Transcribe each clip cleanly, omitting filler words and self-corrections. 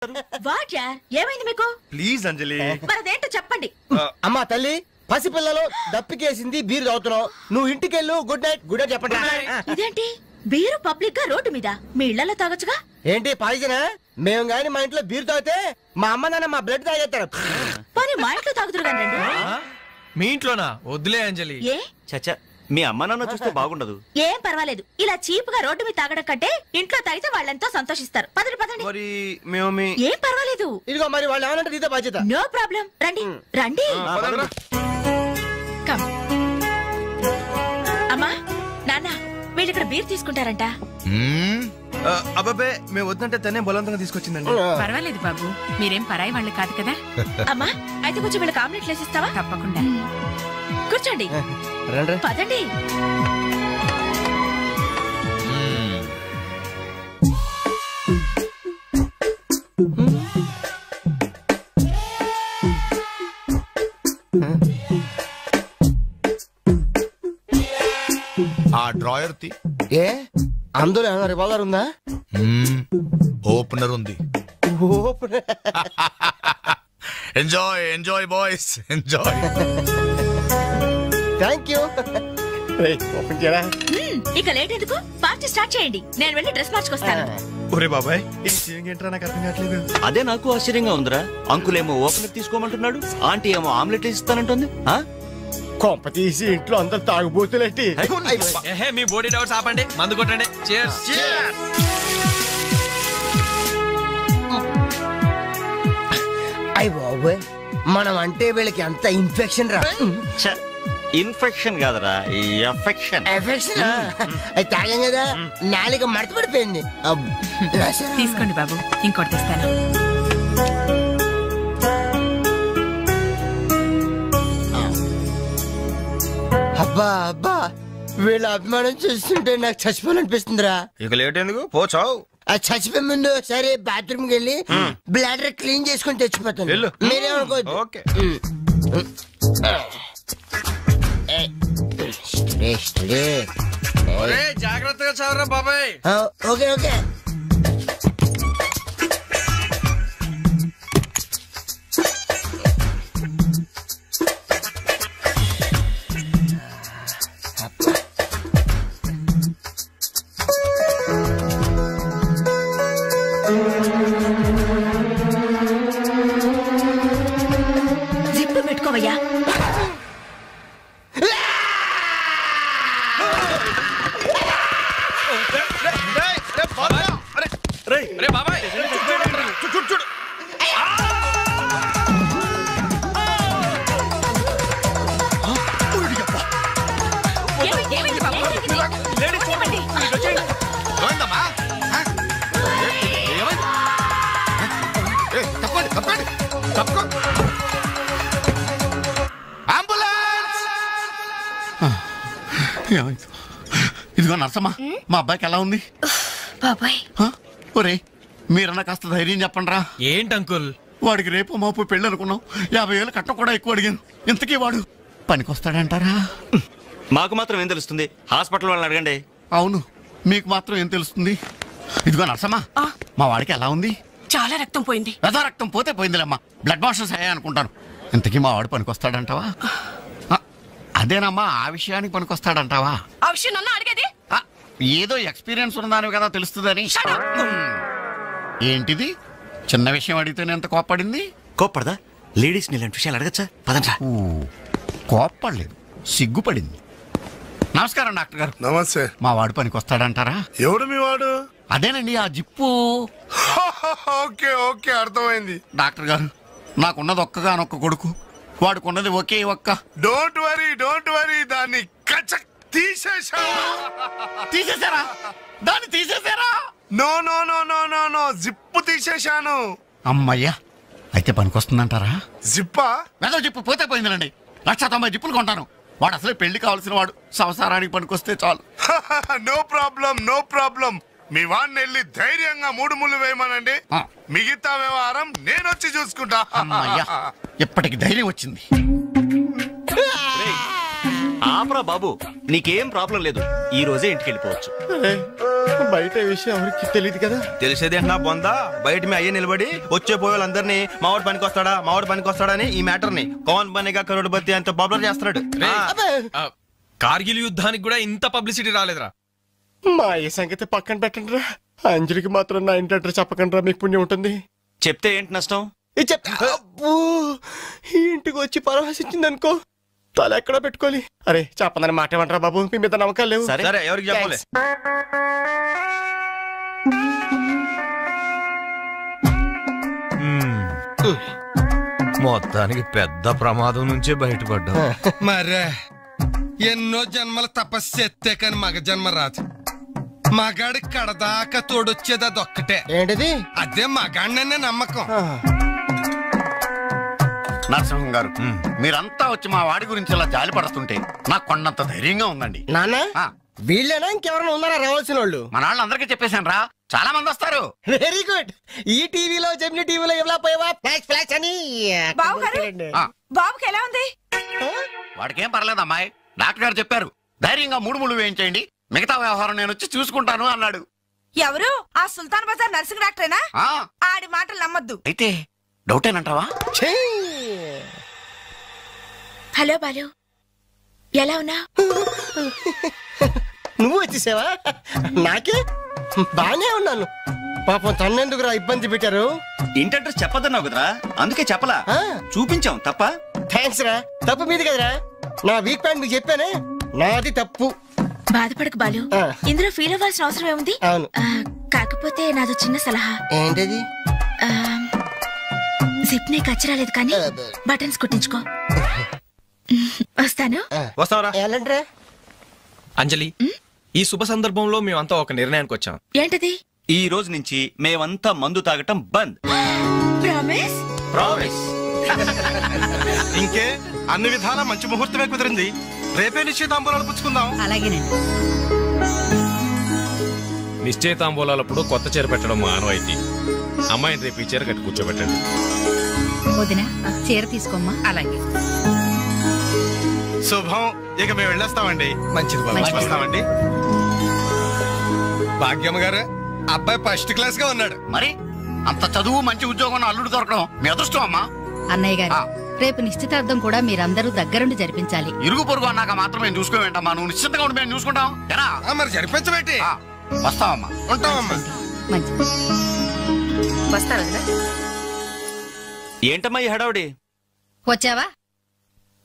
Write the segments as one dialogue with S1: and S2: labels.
S1: వాట్యా ఏమైంది మీకు?
S2: ప్లీజ్ అంజలి.
S1: మరదేంటో చెప్పండి.
S3: అమ్మా తల్లి, పసిపిల్లలు దప్పికేసింది, బీరు తాగుతున్నావు. నువ్వు ఇంటికెళ్ళు. Good night. గుడ్ నైట్ చెప్పండి.
S1: ఇదేంటి బీరు పబ్లిక్ గా రోడ్డు మీద? మీ ఇళ్లలో తాగొచ్చుగా.
S3: ఏంటి పాయిజనా? మేము గాని మా ఇంట్లో బీరు తాగితే మా అమ్మ నాన్న మా బ్లడ్ తాగేస్తారు.
S1: మరి మా ఇంట్లో తాగుతురు కానీ.
S4: మీ ఇంట్లోనా? వద్దులే అంజలి.
S1: ఏ
S2: చచ్చా, మీ అమ్మ నాన్న చూస్తే బాగుండదు.
S1: ఏం పర్వాలేదు. ఇలా చీప్ గా రోడ్డు మీద తాగడం కంటే ఇంట్లో తాగితే వాళ్ళెంతో సంతోషిస్తారు. పదండి పదండి.
S2: మరి మేము
S1: ఏం పర్వాలేదు.
S3: ఇదిగో మరి వాళ్ళు ఏమనంటే నీతో బాధ్యత.
S1: No problem. రండి రండి. కమ్. అమ్మా నాన్న వీళ్ళు ఇక్కడ బీర్ తీసుకుంటారంట.
S2: అబ్బాబే మేము వద్దంటే తనే బలవంతంగా తీసుకొచ్చిందండి.
S5: పర్వాలేదు బాబు, మీరేం పరాయి వాళ్ళు కాదు కదా.
S1: అమ్మా అయితే కొంచెం వీళ్ళకి ఆమ్లెట్లు వేసిస్తావా?
S5: తప్పకుండా.
S1: కూర్చోండి. పదండి.
S6: ఆ డ్రాయర్ తి.
S3: ఏ అందులో ఏమైనా రివాల్వర్ ఉందా?
S6: ఓపెనర్ ఉంది. Enjoy enjoy boys enjoy.
S3: Thank you.
S1: ఇక లేట్ ఎందుకు, పార్టీ స్టార్ట్ చేయండి. నేను వెళ్ళి డ్రెస్ మార్చుకొస్తాను.
S2: ఒరే బాబాయ్, ఏంట్రా నాకు అర్థం కావట్లేదు.
S7: అదే నాకు ఆశ్చర్యంగా ఉందిరా. అంకుల్ ఏమో ఓపెనర్ తీసుకోమంటున్నాడు, ఆంటీ ఏమో ఆమ్లెట్ ఇస్తానంటుంది.
S3: కొంప తీసి ఇంట్లో అందరు తాగుబోతులేంటి?
S4: మీ బాడీ డౌట్స్ ఆపండి, మందు కొట్టండి.
S3: అయ్య బాబోయ్, మనం అంటే వీళ్ళకి ఎంత ఇన్ఫెక్షన్ రా.
S7: ఇన్ఫెక్షన్ కాదురా, ఎఫెక్షన్.
S3: ఎఫెక్షన్ అది తాగాం కదా, నాలుక మడత పడిపోయింది.
S5: తీసుకోండి బాబు, ఇంకోటి తెస్తాను.
S3: అబ్బా అబ్బా, వీళ్ళ అభిమానం చూస్తుంటే నాకు చచ్చిపోవాలనిపిస్తుందిరా.
S2: ఇక లేట్ ఎందుకు, పోచావు.
S3: అది చచ్చిపోయే ముందు సరే బాత్రూమ్ కి వెళ్ళి బ్లాడర్ క్లీన్ చేసుకుని తెచ్చిపోతాను. మీరేమనుకోవద్దు.
S2: ఓకే.
S4: జాగ్రత్తగా చదవరా బాబాయ్.
S3: Okay okay.
S1: జిప్పు పెట్టుకోవయ్యా.
S4: బాబాయ్
S2: చూడు.
S6: ఇదిగో నర్సమ్మా, మా అబ్బాయికి ఎలా ఉంది?
S1: బాబాయ్
S6: ఒరే మీరన్నా కాస్త ధైర్యం చెప్పండి రా.
S4: ఏంటి అంకుల్?
S6: వాడికి రేపు మాపు పెళ్ళి అనుకున్నాం. 50,000 కట్ట కూడా ఎక్కువ అడిగాను. ఇంతకీ వాడు పనికొస్తాడంటారా?
S7: మాకు మాత్రం ఏం తెలుస్తుంది, హాస్పిటల్ వాళ్ళని అడగండి.
S6: అవును, మీకు మాత్రం ఏం తెలుస్తుంది. ఇదిగో నర్సమ్మా, మా వాడికి ఎలా ఉంది?
S5: చాలా రక్తం పోయింది.
S6: రక్తం పోతే పోయిందిలేమ్మా, బ్లడ్ వాషెస్ అయ్యా అనుకుంటాను. ఇంతకీ మా వాడు పనికొస్తాడంటావా? అదేనమ్మా, ఆ విషయానికి పనికొస్తాడంటావా?
S5: ఆ విషయం నన్ను అడిగేది?
S6: ఏదో ఎక్స్పీరియన్స్ ఉన్నదాని కదా తెలుస్తుందని. ఏంటిది, చిన్న విషయం అడిగితేనే ఎంత కోప్పడింది?
S7: కోప్పడదా? లేడీస్ ఇలాంటి విషయాలు అడగచ్చా? పదండ్రా.
S6: కోప్పడలేదు, సిగ్గుపడింది. నమస్కారం డాక్టర్ గారు.
S8: నమస్తే.
S6: మా వాడు పనికొస్తాడంటారా?
S8: ఎవడు మీ వాడు?
S6: అదేనండి ఆ జిప్పు.
S8: ఓకే ఓకే, అర్థమైంది.
S6: డాక్టర్ గారు, నాకున్నది ఒక్కగానొక్క కొడుకు, వాడుకున్నది ఒకే ఒక్క.
S8: డోంట్ వరీ, దాన్ని
S6: తీసేశారా? దాన్ని తీసేశారా?
S8: No no no no no no, zip తీసేశాను.
S6: అమ్మయ్యా, అయితే పనికొస్తుందంటారా?
S8: జిప్పా?
S6: మెదడు జిప్పు పోతే పోయిందండి. 190 జిప్పులు కొంటాను. వాడు అసలే పెళ్లి కావాల్సిన వాడు, సంసారానికి పనికొస్తే చాలు.
S8: No problem. మీ వాడిని వెళ్ళి ధైర్యంగా 3 ముళ్ళు వేయమనండి. మిగతా వ్యవహారం నేను వచ్చి చూసుకుంటా.
S6: అమ్మయ్యా, ఇప్పటికి ధైర్యం వచ్చింది.
S7: ఆపరా బాబు, నీకేం ప్రాబ్లం లేదు. ఈ రోజే ఇంటికి వెళ్ళిపోవచ్చు.
S2: బయట విషయం ఎవరికి తెలియదు కదా. తెలిసేది నా బొందా. బయట మీ అయ్యే నిలబడి వచ్చే పోయేవాళ్ళందరినీ మావాడు పనికి వస్తాడని ఈ మ్యాటర్ ని కౌన్ బనేగా కరోడ్పతి అంత పాపులర్ చేస్తున్నాడు.
S4: కార్గిల్ యుద్ధానికి కూడా ఇంత పబ్లిసిటీ రాలేదురా.
S9: మా ఈ సంగతి పక్కన పెట్టండి రా. అంజలికి మాత్రం నా ఇంటి అడ్రస్ చెప్పకండి రా, మీకు పుణ్యం ఉంటుంది.
S7: చెప్తే ఏంటి నష్టం?
S9: ఇంటికి వచ్చి పరామర్శించింది అనుకో, తల ఎక్కడ పెట్టుకోవాలి. అరే చెప్పందని మాట ఏమంటారా బాబు, మీ మీద నమ్మకాలు లేవు.
S2: సరే ఎవరికి చెప్పాలి?
S4: మొత్తానికి పెద్ద ప్రమాదం నుంచే బయటపడ్డా.
S10: మరే ఎన్నో జన్మల తపస్సు ఎత్తే కాని మగ జన్మ రాదు. మగాడి కడదాకా తోడొచ్చేది అదొక్కటే.
S3: ఏంటిది?
S10: అదే మగాడిననే నమ్మకం.
S6: నరసింహం గారు, మీరంతా వచ్చి మా వాడి గురించి ఇలా జాలి పడుతుంటే నాకు కొండంత ధైర్యంగా ఉందండి.
S3: నాన్న వీళ్ళేనా ఇంకెవరైనా ఉన్నారా రావాల్సిన వాళ్ళు?
S6: మన వాళ్ళందరికీ చెప్పేశాను రా, చాలా మంది వస్తారు.
S3: Very good. ఈ టీవీలో జెమిని టీవీలో ఎవలా పోయావా ఫ్లాష్ అని.
S5: బాబుకి ఎలా ఉంది?
S6: వాడికేం పర్లేదు అమ్మాయి, డాక్టర్ గారు చెప్పారు ధైర్యంగా 3 ముళ్ళు వేయించేయండి, మిగతా వ్యవహారం నేను వచ్చి చూసుకుంటాను అన్నాడు.
S5: ఎవరు? ఆ సుల్తాన్ బజార్ నర్సింగ్ డాక్టరేనా? ఆడి మాటలు నమ్మద్దు.
S6: అయితే డౌటేనంటావా?
S1: హలో బాలు, ఎలా ఉన్నా?
S3: నువ్వు వచ్చేసావా? నాకే బానే ఉన్నాను. పాపం తన్నెందుకురా ఇబ్బంది పెట్టారు?
S7: ఇంటి అడ్రస్ చెప్పదన్నావు కదరా, అందుకే చెప్పలా. చూపించాం తప్ప.
S3: థ్యాంక్స్ రా. తప్పు మీది కదరా. నా వీక్ పాయింట్ మీకు చెప్పానే, నాది తప్పు.
S1: బాధపడకు బాలు, ఇందులో ఫీల్ అవ్వాల్సిన అవసరం ఏముంది?
S3: అవును.
S1: కాకపోతే నాదో చిన్న సలహా.
S3: ఏంటది?
S1: జిప్ నే కచ్చరాలేదు కానీ బటన్స్ కుట్టించుకో. వస్తాను.
S3: వెళ్ళండిరా.
S4: అంజలి, ఈ శుభ సందర్భంలో మేమంతా ఒక నిర్ణయానికి వచ్చాం.
S1: ఏంటది?
S7: ఈ రోజు నుంచి మేమంతా మందు తాగటం బంద్.
S1: ప్రామిస్?
S7: ప్రామిస్.
S10: ఇంకే అన్ని విధాలా మంచి ముహూర్తమే కుదిరింది. రేపే నిశ్చితాంబూలాలు పుచ్చుకుందాం.
S5: అలాగేనండి.
S11: నిశ్చయితాంబూలాలప్పుడు కొత్త చీర పెట్టడం మా ఆనవాయితీ. అమ్మాయిని రేపు ఈ చీర కట్టి కూర్చోబెట్టండి.
S5: వదిన చీర తీసుకోమ్మా. అలాగే.
S10: శుభం. ఇక మేము వెళ్ళొస్తామండి. మంచిది బాబు, వస్తామండి. భాగ్యమ్మ గారు, అబ్బాయి ఫస్ట్ క్లాస్ గా ఉన్నాడు.
S6: మరి అంత చదువు మంచి ఉద్యోగం అల్లుడు దొరకడం మీ అదృష్టం అమ్మా.
S5: అన్నయ్య గారు, రేపు నిశ్చితార్థం కూడా మీరందరూ దగ్గరుండి జరిపించాలి.
S6: ఇరుగు పొరుగు అన్నాక మాత్రం మేము చూసుకోవేంటమ్మా, నువ్వు నిశ్చితంగా ఉండి మేము చూసుకుంటాం.
S10: మరి జరిపించబెట్టి
S6: వస్తావమ్మా.
S10: ఉంటామమ్మా.
S5: వస్తారా?
S7: ఏంటమ్మా ఈ హడావుడి?
S5: వచ్చావా?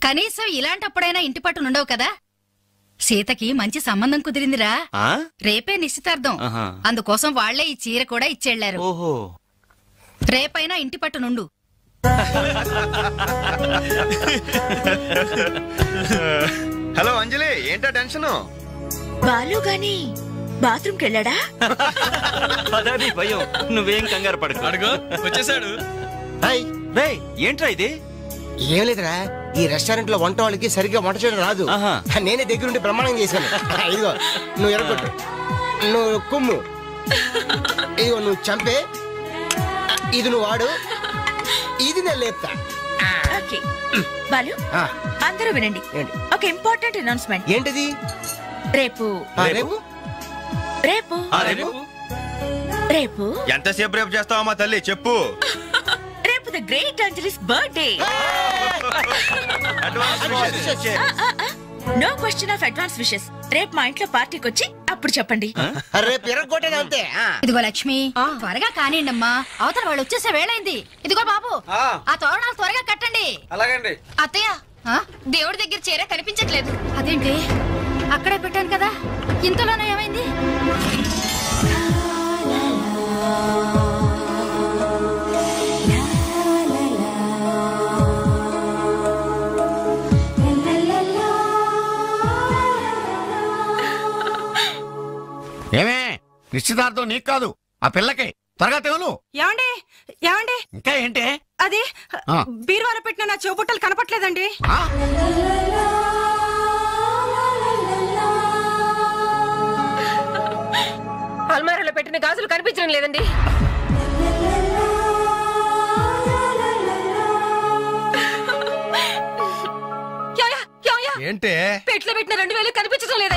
S5: కనీసం ఇలాంటప్పుడైనా ఇంటి పట్టు నుండవు కదా. సీతకి మంచి సంబంధం కుదిరిందిరా. రేపే నిశ్చితార్థం. అందుకోసం వాళ్లే ఈ చీర కూడా ఇచ్చేళ్లారు. రేపైనా ఇంటి పట్టు నుండు.
S2: హలో అంజలి, ఏంటా టెన్షన్?
S1: బాలు గాని బాత్రూమ్ కెళ్ళాడా?
S7: అదే భయం. నువ్వేం కంగారు పడకు.
S4: అడుగు వచ్చేసాడు.
S7: ఏంట్రా ఇది?
S3: ఏం లేదురా, ఈ రెస్టారెంట్ లో వంట వాళ్ళకి సరిగ్గా వంట చేయడం రాదు. నేనే దగ్గరుండి ప్రమాణం చేశాను. ఇదిగో నువ్వు ఎరగొట్టు, నువ్వు కుమ్ము, ఇదిగో నువ్వు చంపే, ఇది నువ్వు వాడు, ఇది నేను లేపుతా.
S1: బాలు, అందరూ వినండి. ఒక ఇంపార్టెంట్ అనౌన్స్మెంట్.
S3: ఏంటిది?
S1: రేపు
S2: రేపు
S1: రేపు రేపు
S2: ఎంతసేపు రేపు చేస్తావా మా తల్లి, చెప్పు.
S1: రేపు the great Anjali's birthday. No question of advance wishes. రేపు మా ఇంట్లో పార్టీకి వచ్చి అప్పుడు చెప్పండి.
S3: రేపు ఎరగొట్టేది అంతే.
S5: ఇదిగో లక్ష్మి, త్వరగా కానివ్వండమ్మా, అవతల వాళ్ళు వచ్చేసే వేళైంది. ఇదిగో బాబు, ఆ తోరణాలు త్వరగా కట్టండి.
S4: అలాగండి.
S5: అత్తయ్య, దేవుడి దగ్గర చీర కనిపించట్లేదు. అదేంటి? అక్కడే పెట్టాను కదా, ఇంతలోనే ఏమైంది?
S6: ఏమే, నిశ్చితార్థం నీకు కాదు, ఆ పిల్లకి. త్వరగా తెలు.
S5: ఏమండి ఏమండి,
S6: ఇంకా ఏంటి?
S5: అది బీరువాలో పెట్టిన నా చెవుబుట్టలు కనపట్లేదండి. అల్మారాలో పెట్టిన గాజులు కనిపించడం లేదండి.
S10: ఏంటే?
S5: పెట్లో
S12: ఇంట్లో పెట్టిన 2000 కనిపించడం లేదా?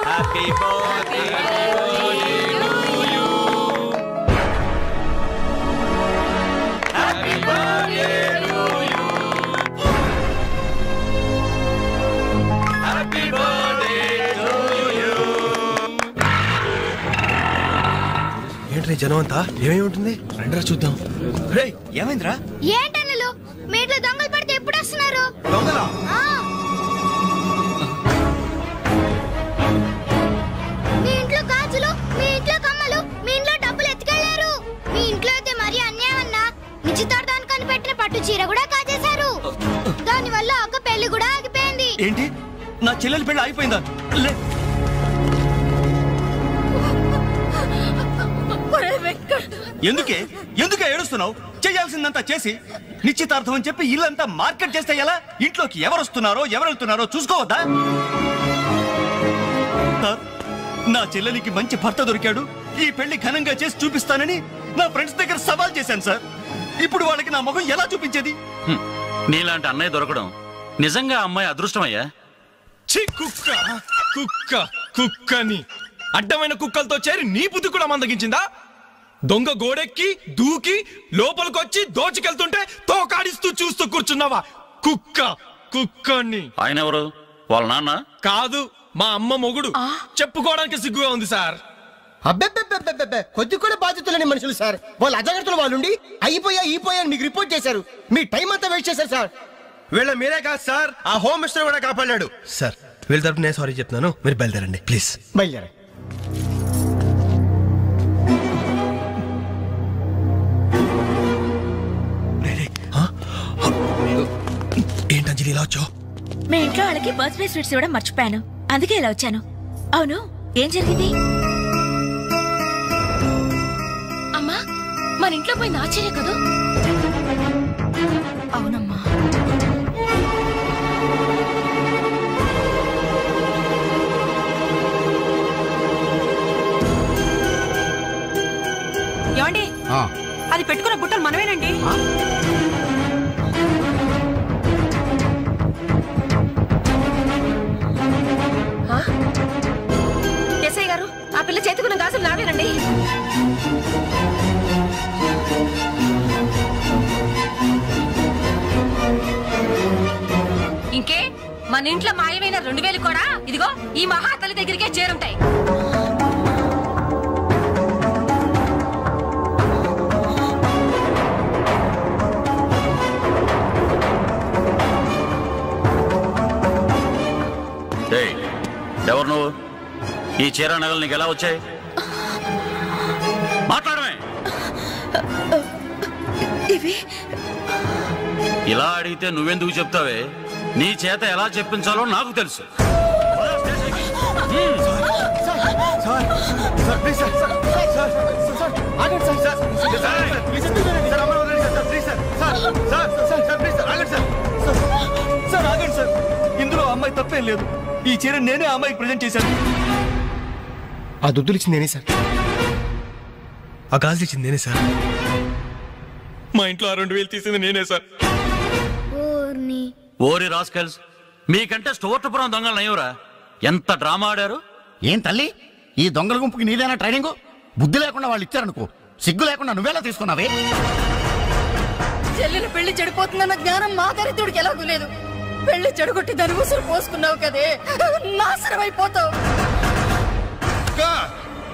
S7: హ్యాపీ బర్త్డే
S4: ఏంట్రీ జనం అంతా ఏమేమి ఉంటుంది రండిరా చూద్దాం.
S7: ఏమైందిరా?
S13: ఏంటన్నలు మీ ఇంట్లో దొంగలు పడితే ఎప్పుడు వస్తున్నారు?
S2: దొంగలా?
S13: మీ ఇంట్లో గాజులు, మీ ఇంట్లో కమ్మలు, మీ ఇంట్లో డబ్బులు ఎత్తుకెళ్లారు. మీ ఇంట్లో అయితే మరీ అన్యాయం అన్నా. నిశ్చితార్థానికి పెట్టిన పట్టు చీర కూడా కాజేశారు. దాని వల్ల ఒక పెళ్లి కూడా ఆగిపోయింది.
S7: ఏంటి నా చెల్లెలి పెళ్లి ఆగిపోయిందా? ఎందుకే ఏడుస్తున్నావు? చేయాల్సిందంతా చేసి నిశ్చితార్థం అని చెప్పి ఇల్లంతా మార్కెట్ చేస్తే ఎలా? ఇంట్లోకి ఎవరు వస్తున్నారో ఎవరు వెళ్తున్నారో చూసుకోవద్దా? నా చెల్లెలికి మంచి భర్త దొరికాడు, ఈ పెళ్లి ఘనంగా చేసి చూపిస్తానని నా ఫ్రెండ్స్ దగ్గర సవాల్ చేశాను సార్. ఇప్పుడు వాళ్ళకి నా ముఖం ఎలా చూపించేది?
S14: నీలాంటి అన్నయ్య దొరకడం నిజంగా అమ్మాయి అదృష్టమయ్యా.
S4: కుక్క కుక్క కుక్కని అడ్డమైన కుక్కలతో చేరి నీ బుద్ధి కూడా మందగించిందా? దొంగ గోడెక్కి దూకి లోపలికొచ్చి దోచుకెళ్తుంటే తోకాడిస్తూ చూస్తూ కూర్చున్నావా? కుక్క కుక్కని.
S14: ఆయన ఎవరు? వాళ్ళ నాన్న
S4: కాదు, మా అమ్మ మొగుడు. చెప్పుకోవడానికి సిగ్గుగా ఉంది సార్.
S3: అబ్బెబ్బెబ్బెబ్బెబ్బె కొద్ది కూడా బాధ్యతలేని మనుషులు సార్. వాళ్ళ అజాగ్రత్తలు వాళ్ళుండి అయిపోయా మీకు రిపోర్ట్ చేశారు. మీ టైం అంతా వేస్ట్ చేశారు సార్.
S2: వీళ్ళ మీరే కాదు సార్, ఆ హోమ్ మినిస్టర్ కూడా కాపాడాడు
S4: సార్. వీళ్ళ తరపు నేను సారీ చెప్తున్నాను, మీరు బయలుదేరండి ప్లీజ్.
S3: బయలుదేరా.
S4: ఏంటంజలి ఇలా వచ్చావు?
S1: మీ ఇంట్లో వాళ్ళకి బర్త్డే స్వీట్స్ ఇవ్వడం మర్చిపోయాను, అందుకే ఇలా వచ్చాను. అవును, ఏం జరిగింది?
S12: అమ్మా, మన ఇంట్లో పోయింది ఆశ్చర్య కదా?
S1: అవునమ్మా.
S12: ఏమండి, అది పెట్టుకున్న బుట్టలు మనమేనండి. ఎస్ఐ గారు, ఆ పిల్ల చేతుకున్న గాజులు నావేనండి. ఇంకే మన ఇంట్లో మాయమైన 2000 కూడా ఇదిగో ఈ మహాతల్లి దగ్గరికే చేరుంటాయి.
S14: ఎవరు నువ్వు? ఈ చీర నగలు నీకు ఎలా వచ్చాయి? మాట్లాడమే. ఇలా అడిగితే నువ్వెందుకు చెప్తావే? నీ చేత ఎలా చెప్పించాలో నాకు తెలుసు.
S7: ఇందులో అమ్మాయి తప్పేం లేదు. ఈ చీర నేనే అమ్మాయికి ప్రెజెంట్ చేశాను.
S4: ఆ దుద్దులు ఇచ్చింది నేనే సార్. ఆ గాజులు ఇచ్చింది నేనే సార్. మా ఇంట్లో ఆ 2000 తీసింది నేనే సార్.
S14: ఓరి రాస్కల్స్, మీకంటే స్టోర్టపురం దొంగలు నయ్యవరా? ఎంత డ్రామా ఆడారు.
S6: ఏం తల్లి, ఈ దొంగల గుంపుకి నీదేనా ట్రైనింగ్? బుద్ధి లేకుండా వాళ్ళు ఇచ్చారనుకో, సిగ్గు లేకుండా నువ్వేలా తీసుకున్నావే?
S5: చెల్లెలు పెళ్లి చెడిపోతుందన్న జ్ఞానం మా దరిద్రుడికి ఎలాగూ లేదు. పెళ్లి చెడగొట్టి దాని ఉసురు పోసుకున్నావు కదే, నాశనం అయిపోతావు.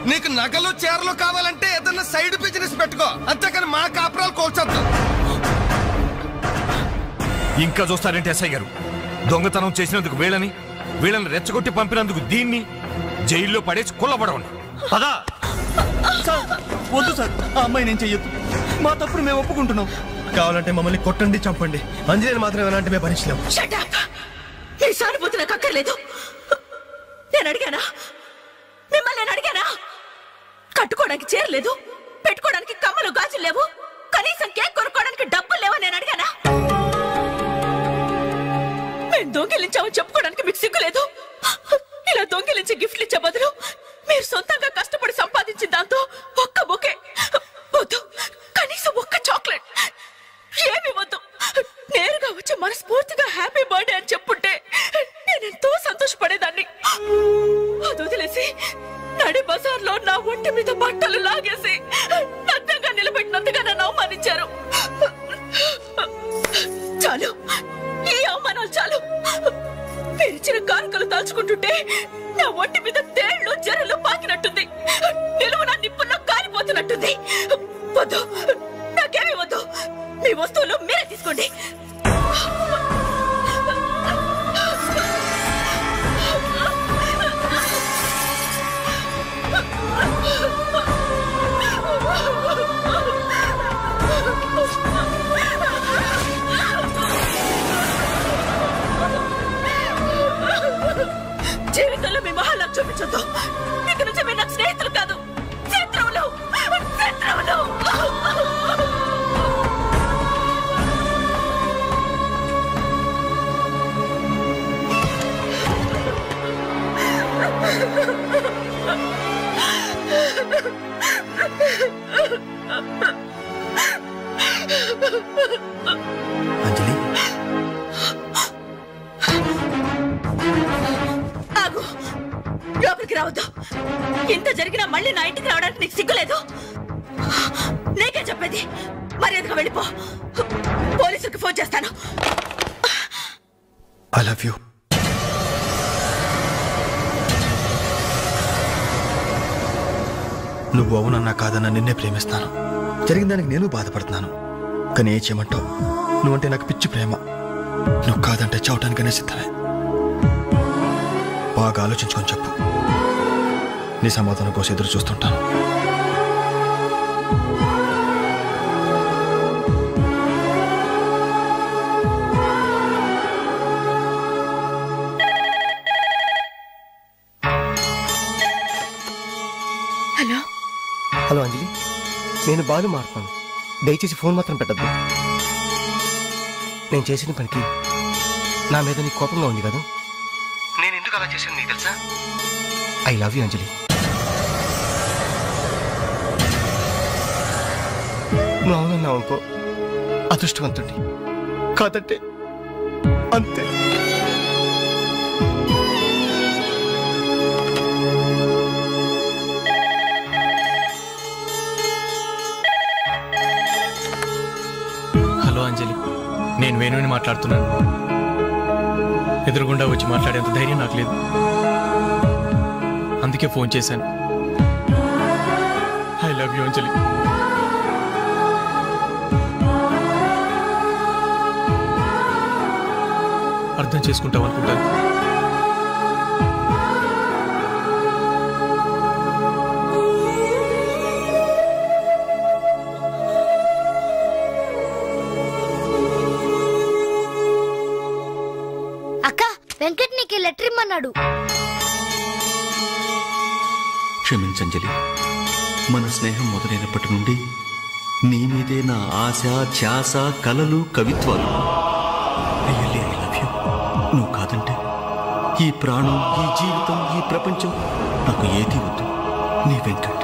S10: నీకు నగలు చీరలు కావాలంటే ఏదన్నా సైడ్ బిజినెస్ పెట్టుకో, అంతేకాని మా కాపురాలు కోల్చొద్దు.
S11: ఇంకా చూస్తారంటే ఎస్ఐ గారు, దొంగతనం చేసినందుకు వీళ్ళని రెచ్చగొట్టి పంపినందుకు దీన్ని జైల్లో పడేసి కుల్లబడవండి.
S7: పదా వద్దు సార్, ఆ అమ్మాయి నేను చెయ్యొద్దు. మా తప్పుడు మేము ఒప్పుకుంటున్నాం.
S4: కావాలంటే మమ్మల్ని కొట్టండి, చంపండి, అంజలిని మాత్రం ఎలాంటి మేము భరించలేము.
S1: ఈ సానుభూతి నాకు అక్కర్లేదు. నేను అడిగానా? మిమ్మల్ని నేను అడిగానా? కట్టుకోవడానికి చీర లేదు, పెట్టుకోవడానికి కమ్మలు గాజులు లేవు, కనీసం కేక్ కొనుక్కోవడానికి డబ్బులు లేవని నేను అడిగానా? మేము దొంగిలించామని చెప్పుకోవడానికి మీకు సిగ్గు లేదు. ఇలా దొంగిలించి గిఫ్ట్లు ఇచ్చే బదులు మీరు సొంతంగా కష్టపడి సంపాదించిన దాంతో ఒక్క బొకే వద్దు, కనీసం ఒక్క చాక్లెట్ ఏమి వద్దు. నేరుగా వచ్చి మనస్ఫూర్తిగా హ్యాపీ బర్త్డే అని చెప్పుంటే నేనెంతో సంతోషపడేదాన్ని. అది వదిలేసి నడి బజార్లో నా ఒంటి మీద బట్టలు లాగేసి నగ్నంగా నిలబెట్టినందుగా నన్ను అవమానించారు. చాలు, ఈ అవమానాలు చాలు. పిలిచిన కానుకలు దాల్చుకుంటుంటే నా ఒంటి మీద తేళ్లు జరలు పాకినట్టుంది, నిలువున నిప్పుల్లో కాలిపోతున్నట్టుంది. వద్దు, నాకేమీ వద్దు. మీ వస్తువులు మీరే తీసుకోండి. జీవితంలో మీ మహాలకు చూపించొద్దు. ఇక నుంచి మీరు నాకు స్నేహితులు కాదు, శత్రువులు. శత్రువులు.
S2: అంజలి,
S1: ఆగు, లోపలికి రావద్దు. ఇంత జరిగినా మళ్ళీ నా ఇంటికి రావడానికి నీకు సిగ్గులేదు? నీకే చెప్పేది, మర్యాదగా వెళ్ళిపో. పోలీసులకు ఫోన్ చేస్తాను.
S2: I love you. నువ్వు అవునన్నా కాదన్నా నిన్నే ప్రేమిస్తాను. జరిగిన దానికి నేను బాధపడుతున్నాను. కానీ ఏం చేయమంటావు? నువ్వంటే నాకు పిచ్చి ప్రేమ. నువ్వు కాదంటే చావటానికనే సిద్ధమే. బాగా ఆలోచించుకొని చెప్పు. నీ సమాధానం కోసం ఎదురు చూస్తుంటాను.
S1: హలో
S9: హలో అంజలి, నేను బాలు మారుతాను. దయచేసి ఫోన్ మాత్రం పెట్టద్దు. నేను చేసిన పనికి నా మీద నీకు కోపంగా ఉంది కదా? నేను ఎందుకు అలా చేశాను నీకు తెలుసా? ఐ లవ్ యూ అంజలి. నువ్వు అవునన్నావు అనుకో, అదృష్టవంతుడి. కాదంటే అంతే.
S4: హలో అంజలి, నేను వేణుని మాట్లాడుతున్నాను. ఎదురుగుండా వచ్చి మాట్లాడేంత ధైర్యం నాకు లేదు, అందుకే ఫోన్ చేశాను. ఐ లవ్ యూ అంజలి. అర్థం చేసుకుంటావు అనుకుంటాను.
S13: అక్క, వెంకట్ నీకు లెటర్ ఇమ్మన్నాడు.
S7: క్షమించంజలి, మన స్నేహం మొదలైనప్పటి నుండి నీ మీదే నా ఆశ, ధ్యాస, కలలు, కవిత్వాలు. Really I love you. నువ్వు కాదంటే ఈ ప్రాణం, ఈ జీవితం, ఈ ప్రపంచం నాకు ఏది వద్దు. నీ వెంకట్.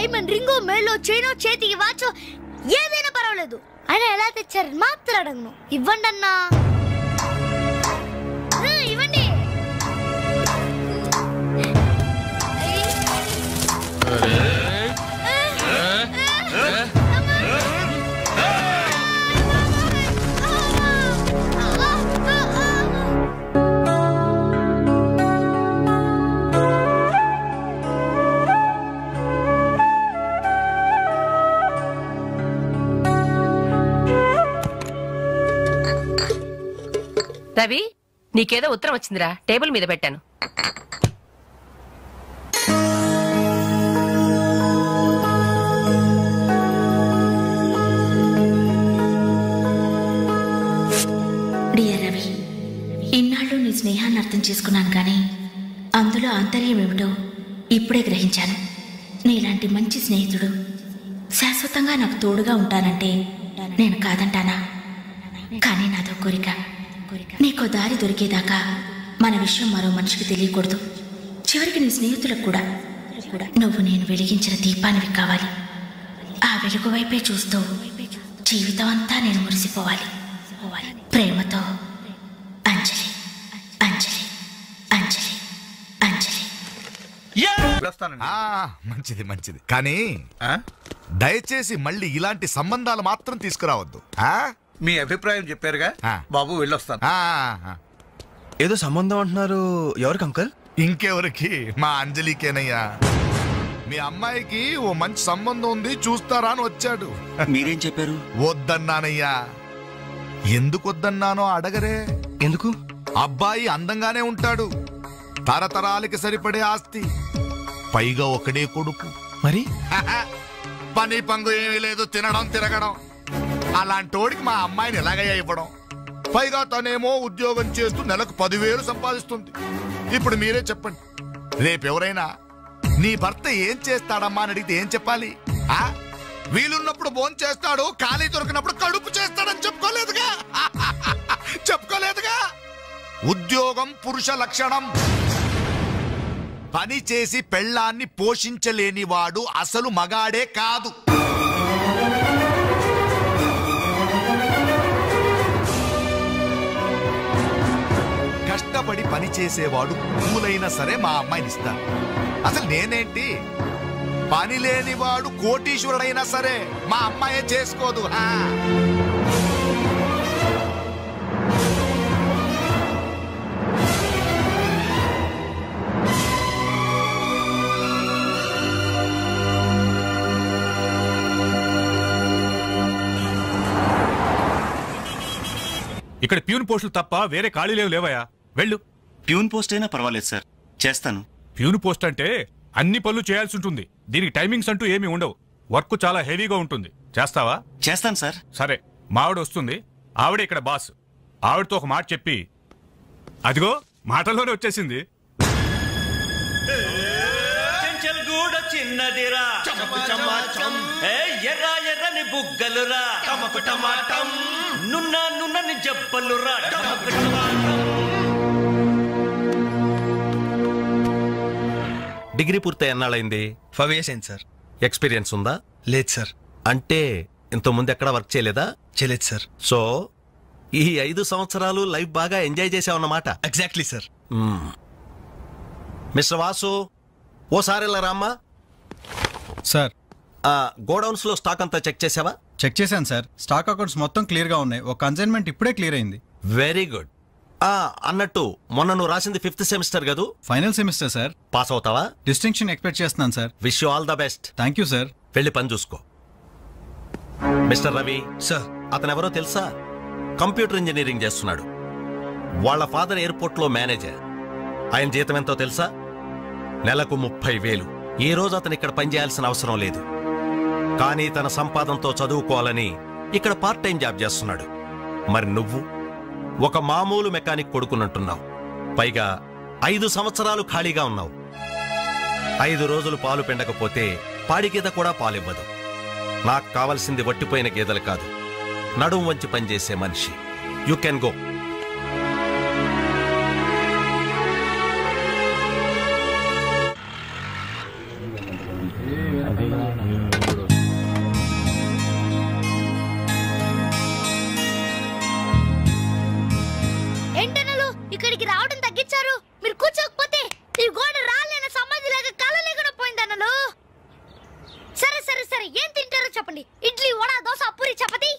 S13: డైమండ్ రింగో మెల్లో చైనో చేతికి వాచో ఏదైనా పర్వాలేదు. ఆయన ఎలా తెచ్చారు మాత్రం అడగను. ఇవ్వండి అన్నా, ఇవ్వండి.
S12: రవి, నీకేదో ఉత్తరం వచ్చిందిరా, టేబుల్ మీద పెట్టాను.
S15: డియర్ రవి, ఇన్నాళ్ళు నీ స్నేహాన్ని అర్థం చేసుకున్నాను కానీ అందులో ఆంతర్యం ఏమిటో ఇప్పుడే గ్రహించాను. నీలాంటి మంచి స్నేహితుడు శాశ్వతంగా నాకు తోడుగా ఉంటానంటే నేను కాదంటానా? కానీ నాదో కోరిక, నీకో దారి దొరికేదాకా మన విషయం మరో మనిషికి తెలియకూడదు. చివరికి నీ స్నేహితులకు కూడా నువ్వు నేను వెలిగించిన దీపానివి కావాలి. ఆ వెలుగు వైపే చూస్తూ జీవితం అంతా నేను మురిసిపోవాలి. ప్రేమతో అంజలి, అంజలి, అంజలి, అంజలి.
S16: మంచిది మంచిది, కానీ దయచేసి మళ్ళీ ఇలాంటి సంబంధాలు మాత్రం తీసుకురావద్దు.
S17: మీ అభిప్రాయం చెప్పారుగా బాబు, వెళ్ళొస్తాను.
S2: ఏదో సంబంధం అంటున్నారు, ఎవరికి అంకల్?
S16: ఇంకెవరికి, మా అంజలికేనయ్యా. మీ అమ్మాయికి ఓ మంచి సంబంధం ఉంది, చూస్తారా అని వచ్చాడు.
S7: మీరేం చెప్పారు?
S16: వద్దన్నానయ్యా. ఎందుకు వద్దన్నానో అడగరే.
S2: ఎందుకు?
S16: అబ్బాయి అందంగానే ఉంటాడు, తరతరాలకి సరిపడే ఆస్తి, పైగా ఒకడే కొడుకు.
S2: మరి
S16: పని పంగు ఏమీ లేదు, తినడం తిరగడం. అలాంటోడికి మా అమ్మాయిని ఎలాగయ్యా ఇవ్వడం? పైగా తనేమో ఉద్యోగం చేస్తూ నెలకు 10,000 సంపాదిస్తుంది. ఇప్పుడు మీరే చెప్పండి, రేపెవరైనా నీ భర్త ఏం చేస్తాడమ్మా అని అడిగితే ఏం చెప్పాలి? వీలున్నప్పుడు భోజనం చేస్తాడు, ఖాళీ దొరికినప్పుడు కడుపు చేస్తాడని చెప్పుకోలేదుగా. చెప్పుకోలేదుగా. ఉద్యోగం పురుష లక్షణం. పని చేసి పెళ్ళాన్ని పోషించలేనివాడు అసలు మగాడే కాదు. కష్టపడి పని చేసేవాడు పూలైనా సరే మా అమ్మాయిని ఇస్తాను. అసలు నేనేంటి, పని లేనివాడు కోటీశ్వరుడైనా సరే మా అమ్మాయే చేసుకోదు.
S11: ఇక్కడ ప్యూన్ పోస్టులు తప్ప వేరే ఖాళీ లేవయా, వెళ్ళు.
S7: ప్యూన్ పోస్ట్ అయినా పర్వాలేదు సార్, చేస్తాను.
S11: ప్యూన్ పోస్ట్ అంటే అన్ని పనులు చేయాల్సి ఉంటుంది. దీనికి టైమింగ్స్ అంటూ ఏమీ ఉండవు. వర్క్ చాలా హెవీగా ఉంటుంది. చేస్తావా?
S7: చేస్తాను సార్.
S11: సరే, మావిడ వస్తుంది, ఆవిడ ఇక్కడ బాస్. ఆవిడతో ఒక మాట చెప్పి, అదిగో మాటల్లోనే వచ్చేసింది.
S18: చిన్నదిరా ఎర్ర ఎర్రని బుగ్గలురా, టమకు టమాటం నున్న నున్నని జబ్బలురా.
S2: డిగ్రీ పూర్తి ఎన్నాళ్ళైంది?
S4: 5 years అయింది సార్.
S2: ఎక్స్పీరియన్స్ ఉందా?
S4: లేదు సార్.
S2: అంటే ఇంత ముందు ఎక్కడ వర్క్ చేయలేదా?
S4: చేయలేదు సార్.
S2: సో ఈ 5 సంవత్సరాలు లైఫ్ బాగా ఎంజాయ్ చేసావన్నమాట.
S4: Exactly sir.
S2: మిస్టర్ వాసు, ఓసారి ఇలా రామ్మా.
S19: సార్,
S2: గోడౌన్స్ లో స్టాక్ అంతా చెక్ చేసావా?
S19: చెక్ చేశాను సార్. స్టాక్ అకౌంట్స్ మొత్తం క్లియర్ గా ఉన్నాయి. ఒక కన్సైన్మెంట్ ఇప్పుడే క్లియర్ అయింది.
S2: Very good. అన్నట్టు మొన్న నువ్వు రాసింది 5th సెమిస్టర్ కదూ?
S19: Final semester sir.
S2: పాస్ అవుతావా?
S19: డిస్టింక్షన్ ఎక్స్పెక్ట్ చేస్తున్నాను sir.
S2: Wish you all the best.
S19: Thank you sir.
S2: వెళ్ళి పని చూసుకో. మిస్టర్ రవి
S4: సార్,
S2: అతను ఎవరో తెలుసా? కంప్యూటర్ ఇంజనీరింగ్ చేస్తున్నాడు. వాళ్ళ ఫాదర్ ఎయిర్పోర్ట్ లో మేనేజర్. ఆయన జీతం ఎంతో తెలుసా? నెలకు 30,000. ఈ రోజు అతను ఇక్కడ పనిచేయాల్సిన అవసరం లేదు, కానీ తన సంపాదనతో చదువుకోవాలని ఇక్కడ పార్ట్ టైం జాబ్ చేస్తున్నాడు. మరి నువ్వు ఒక మామూలు మెకానిక్ కొడుకునంటున్నావు, పైగా 5 సంవత్సరాలు ఖాళీగా ఉన్నావు. 5 రోజులు పాలు పిండకపోతే పాడి గీత కూడా పాలివ్వదు. నాకు కావలసింది వట్టిపోయిన గీదలు కాదు, నడుము వంచి పనిచేసే మనిషి. You can go.
S13: చెప్పండి. ఇడ్లీ, వడ, దోశ, పూరి, చపాతి,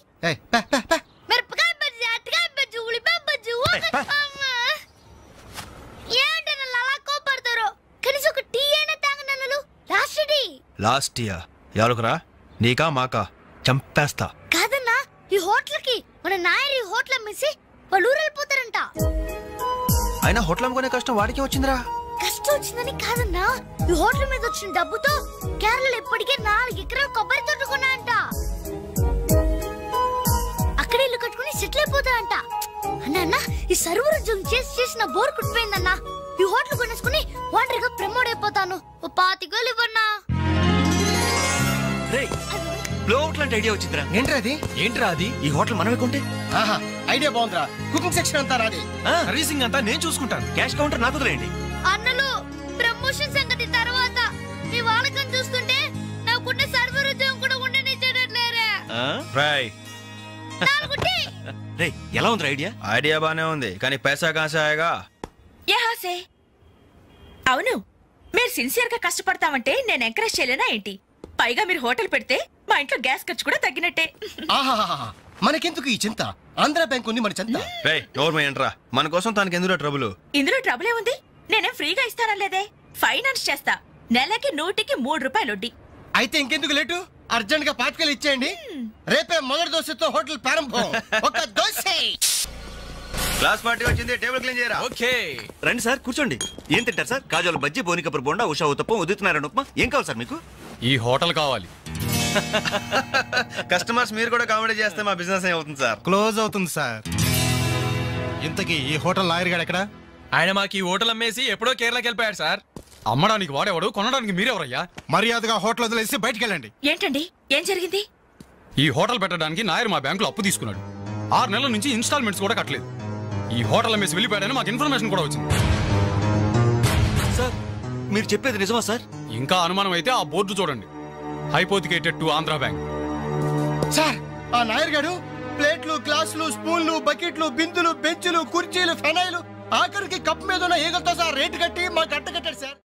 S13: మిరపకాయ బజ్జీ, అరటికాయ బజ్జీ, ఉల్లిపాయ బజ్జీ. ఏంటన్నా అలా కోపడతారు? కనీసం ఒక టీ అయినా తాగనన్నలు. Last tea.
S4: లాస్ట్ టీయా? ఎవరుకురా, నీకా మాకా? చంపేస్తా.
S13: కాదన్నా, ఈ హోటల్ కి మన నాయర్ ఈ హోటల్ అమ్మేసి వాళ్ళు ఊరెళ్ళిపోతారంట.
S4: అయినా హోటల్ అమ్ముకునే కష్టం వాడికి వచ్చిందిరా.
S13: కష్టం వచ్చిందని కాదన్నా, ఈ హోటల్ మీద వచ్చిన డబ్బుతో కేరళలో ఇప్పటికే 4 ఎకరాల కొబ్బరి తోట కొన్నాయంట. అక్కడే ఇల్లు కట్టుకుని సెటిల్ అయిపోతాయంట. అన్న ఈ సర్వర్ ఉద్యోగం చేసి నా బోర్ కుట్టిపోయిందన్నా. ఈ హోటల్ కొనేసుకుని వాటర్గా ప్రమోట్ అయిపోతాను. 25,000 ఇవ్వన్నా.
S7: ఐడియా వచ్చిందిరా.
S4: ఏంట్రా అది?
S7: ఈ హోటల్ మనమే కొంటే
S3: ఐడియా బాగుందిరా. కుకింగ్ సెక్షన్ అంతా నాది,
S4: సర్వీసింగ్ అంతా నేను చూసుకుంటాను.
S7: క్యాష్ కౌంటర్ నాకు వదిలేయండి.
S13: అన్నలు ప్రమోషన్ సంగతి తర్వాత మీ వాళ్ళకం చూస్తుంటే నాకున్న సర్వర్ ఉద్యోగం కూడా ఉండనిచ్చేటట్లేరే.
S7: రే ఎలా ఉంది ఐడియా?
S4: ఐడియా బానే ఉంది, కానీ పైసా కాసాయగా.
S1: అవును, మీరు సిన్సియర్ గా కష్టపడతామంటే నేను ఎంకరేజ్ చేయలేనా ఏంటి? పైగా మీరు హోటల్ పెడితే మా ఇంట్లో గ్యాస్ ఖర్చు కూడా తగ్గినట్టే.
S3: మనకెందుకు ఈ చింత? ఆంధ్ర బ్యాంక్ ఉంది మన చింత.
S4: ఏంట్రా, మన కోసం తనకి ఎందులో ట్రబుల్?
S1: ఇందులో ట్రబుల్ ఏముంది? నేనేం ఫ్రీగా ఇస్తానలేదే, ఫైనాన్స్ చేస్తా. నెలకి 100కి 3 రూపాయలు వడ్డీ.
S3: అయితే ఇంకెందుకు లేటు? అర్జెంట్ గా 25,000 ఇచ్చేయండి. రేపే మొదటి దోశతో హోటల్ ప్రారంభం. ఒక దోశ.
S4: క్లాస్ పార్టీ వచ్చింది, టేబుల్ క్లీన్ చేయరా.
S7: ఓకే రండి సార్, కూర్చోండి. ఏం తింటారు సార్? కాజోల బజ్జీ, బోనికపూర్ బోండా, ఉషా ఉత్తప్పం, ఉదితనారాయణ ఉప్మా. ఏం కావాలి సార్ మీకు?
S19: ఈ హోటల్ కావాలి.
S4: కస్టమర్స్ మీరు కూడా కామెడీ చేస్తే మా బిజినెస్ అవుతుంది సార్.
S9: క్లోజ్ అవుతుంది సార్. ఇంతకీ ఈ హోటల్ లాయర్ గారు ఎక్కడ?
S4: ఆయన మాకు ఈ హోటల్ అమ్మేసి ఎప్పుడో కేరళకి వెళ్ళిపోయాడు సార్.
S19: అమ్మడానికి వాడేవాడు, కొనడానికి మీరెవరయ్యా?
S9: మర్యాదగా హోటల్ వదిలేసి బయటికి వెళ్ళండి.
S1: ఏంటండి, ఏం జరిగింది?
S19: ఈ హోటల్ పెట్టడానికి నాయర్ మా బ్యాంకులో అప్పు తీసుకున్నాడు. 6 నెలల నుంచి ఇన్స్టాల్మెంట్స్ కూడా కట్టలేదు. ఈ హోటల్ అమ్మేసి వెళ్ళిపోయాడని మాకు ఇన్ఫర్మేషన్ కూడా వచ్చింది.
S7: సార్ మీరు చెప్పేది నిజమా సార్?
S19: ఇంకా అనుమానం అయితే ఆ బోర్డు చూడండి, hypothecated to Andhra bank.
S3: Sir, ఆ నాయర్ గారు ప్లేట్లు, గ్లాసులు, స్పూన్లు, బకెట్లు, బిందులు, బెంచులు, కుర్చీలు, ఫెనైలు, ఆఖరికి కప్ మీద ఉన్న ఈగలతో సార్ రేటు కట్టి మాకు అట్ట కట్టాడు సార్.